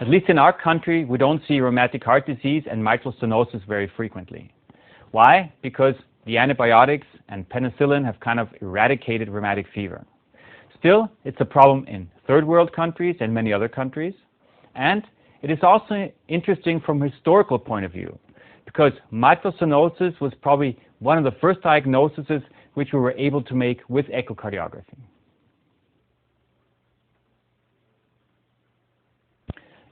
At least in our country, we don't see rheumatic heart disease and mitral stenosis very frequently. Why? Because the antibiotics and penicillin have kind of eradicated rheumatic fever. Still, it's a problem in third world countries and many other countries. And it is also interesting from a historical point of view, because mitral stenosis was probably one of the first diagnoses which we were able to make with echocardiography.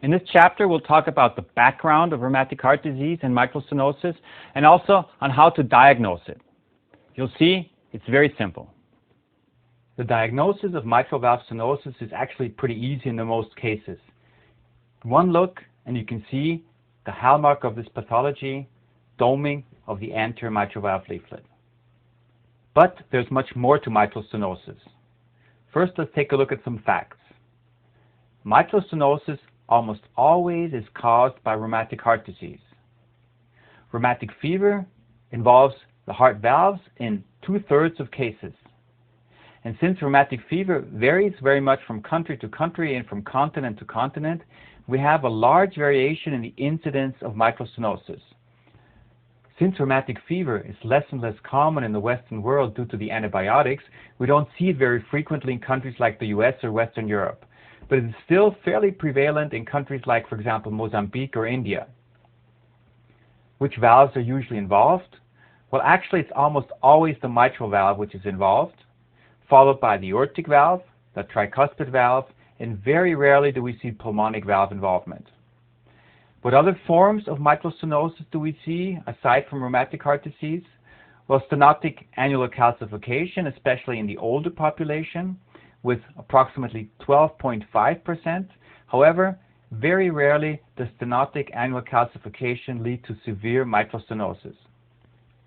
In this chapter, we'll talk about the background of rheumatic heart disease and mitral stenosis, and also on how to diagnose it. You'll see it's very simple. The diagnosis of mitral valve stenosis is actually pretty easy in the most cases. One look and you can see the hallmark of this pathology, doming of the anterior mitral valve leaflet. But there's much more to mitral stenosis. First, let's take a look at some facts. Mitral stenosis almost always is caused by rheumatic heart disease. Rheumatic fever involves the heart valves in 2/3 of cases. And since rheumatic fever varies very much from country to country and from continent to continent, we have a large variation in the incidence of mitral stenosis. Since rheumatic fever is less and less common in the Western world due to the antibiotics, we don't see it very frequently in countries like the US or Western Europe. But it is still fairly prevalent in countries like, for example, Mozambique or India. Which valves are usually involved? Well, actually, it's almost always the mitral valve which is involved, followed by the aortic valve, the tricuspid valve, and very rarely do we see pulmonic valve involvement. What other forms of mitral stenosis do we see aside from rheumatic heart disease? Well, stenotic annular calcification, especially in the older population, with approximately 12.5%. However, very rarely does stenotic annular calcification lead to severe mitral stenosis.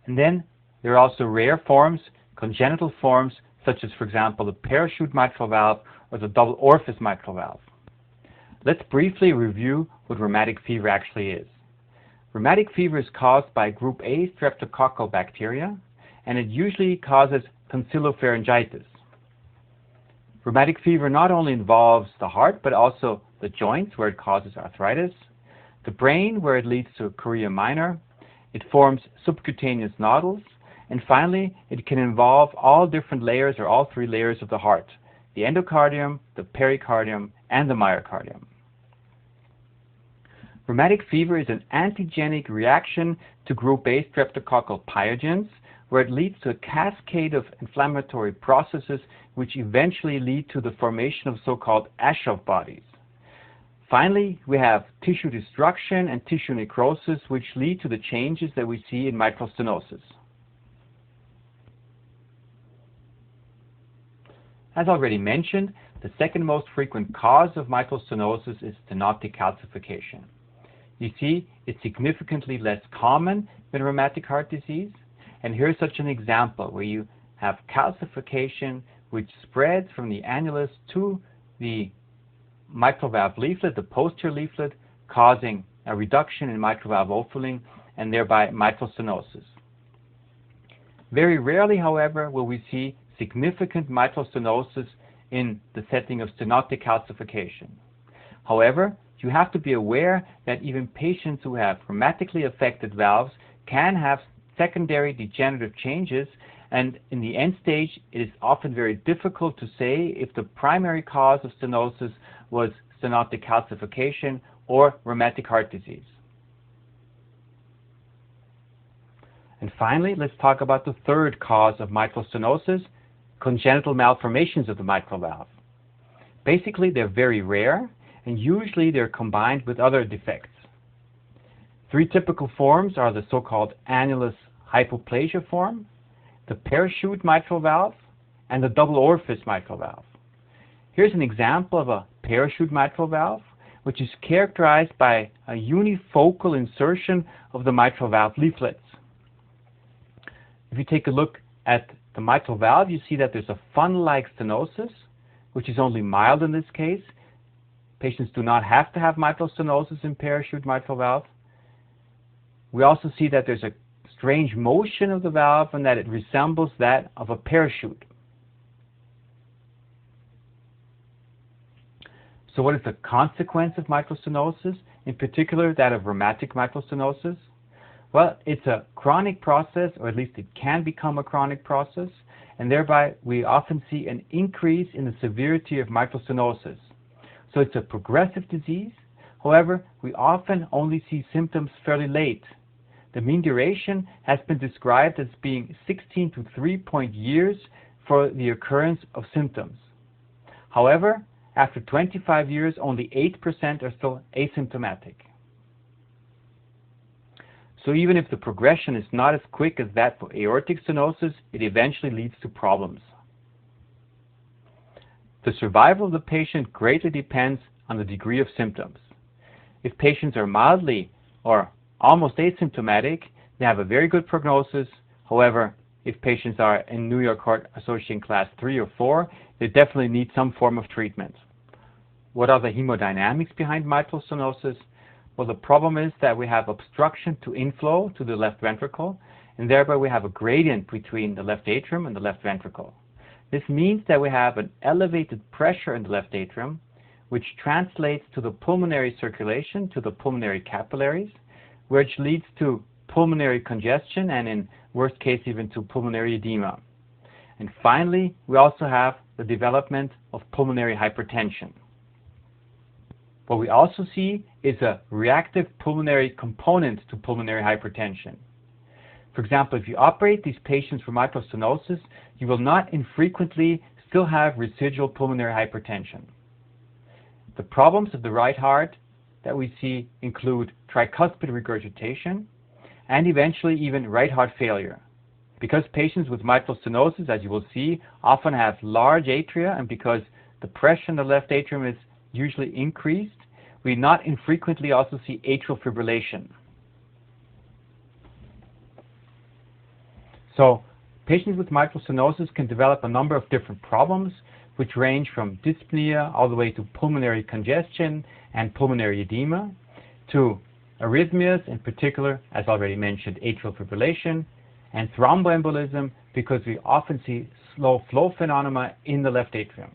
And then there are also rare forms, congenital forms, such as, for example, the parachute mitral valve or the double orifice mitral valve. Let's briefly review what rheumatic fever actually is. Rheumatic fever is caused by group A streptococcal bacteria, and it usually causes tonsillopharyngitis. Rheumatic fever not only involves the heart, but also the joints, where it causes arthritis, the brain, where it leads to chorea minor, it forms subcutaneous nodules, and finally, it can involve all different layers or all 3 layers of the heart, the endocardium, the pericardium, and the myocardium. Rheumatic fever is an antigenic reaction to group A streptococcal pyogens, where it leads to a cascade of inflammatory processes which eventually lead to the formation of so-called Aschoff bodies. Finally, we have tissue destruction and tissue necrosis, which lead to the changes that we see in mitral stenosis. As already mentioned, the second most frequent cause of mitral stenosis is stenotic calcification. You see, it's significantly less common than rheumatic heart disease. And here's such an example where you have calcification which spreads from the annulus to the mitral valve leaflet, the posterior leaflet, causing a reduction in mitral valve opening and thereby mitral stenosis. Very rarely, however, will we see significant mitral stenosis in the setting of stenotic calcification. However, you have to be aware that even patients who have rheumatically affected valves can have secondary degenerative changes, and in the end stage it is often very difficult to say if the primary cause of stenosis was stenotic calcification or rheumatic heart disease. And finally, let's talk about the third cause of mitral stenosis, congenital malformations of the mitral valve. Basically, they're very rare, and usually they're combined with other defects. 3 typical forms are the so-called annulus hypoplasia form, the parachute mitral valve, and the double orifice mitral valve. Here's an example of a parachute mitral valve, which is characterized by a unifocal insertion of the mitral valve leaflets. If you take a look at the mitral valve, you see that there's a funnel-like stenosis, which is only mild in this case. Patients do not have to have mitral stenosis in parachute mitral valve. We also see that there's a strange motion of the valve and that it resembles that of a parachute. So what is the consequence of mitral stenosis, in particular that of rheumatic mitral stenosis? Well, it's a chronic process, or at least it can become a chronic process, and thereby we often see an increase in the severity of mitral stenosis. So it's a progressive disease. However, we often only see symptoms fairly late. The mean duration has been described as being 16 to 3 years for the occurrence of symptoms. However, after 25 years, only 8% are still asymptomatic. So even if the progression is not as quick as that for aortic stenosis, it eventually leads to problems. The survival of the patient greatly depends on the degree of symptoms. If patients are mildly or almost asymptomatic, they have a very good prognosis. However, if patients are in New York Heart Association class 3 or 4, they definitely need some form of treatment. What are the hemodynamics behind mitral stenosis? Well, the problem is that we have obstruction to inflow to the left ventricle, and thereby we have a gradient between the left atrium and the left ventricle. This means that we have an elevated pressure in the left atrium, which translates to the pulmonary circulation, to the pulmonary capillaries, which leads to pulmonary congestion and in worst case even to pulmonary edema. And finally, we also have the development of pulmonary hypertension. What we also see is a reactive pulmonary component to pulmonary hypertension. For example, if you operate these patients for mitral stenosis, you will not infrequently still have residual pulmonary hypertension. The problems of the right heart that we see include tricuspid regurgitation and eventually even right heart failure. Because patients with mitral stenosis, as you will see, often have large atria, and because the pressure in the left atrium is usually increased, we not infrequently also see atrial fibrillation. So patients with mitral stenosis can develop a number of different problems, which range from dyspnea all the way to pulmonary congestion and pulmonary edema, to arrhythmias, in particular, as already mentioned, atrial fibrillation, and thromboembolism, because we often see slow flow phenomena in the left atrium.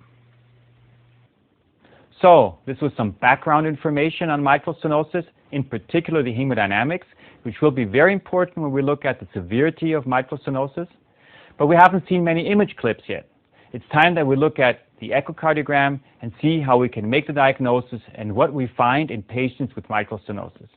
So this was some background information on mitral stenosis, in particular the hemodynamics, which will be very important when we look at the severity of mitral stenosis. But we haven't seen many image clips yet. It's time that we look at the echocardiogram and see how we can make the diagnosis and what we find in patients with mitral stenosis.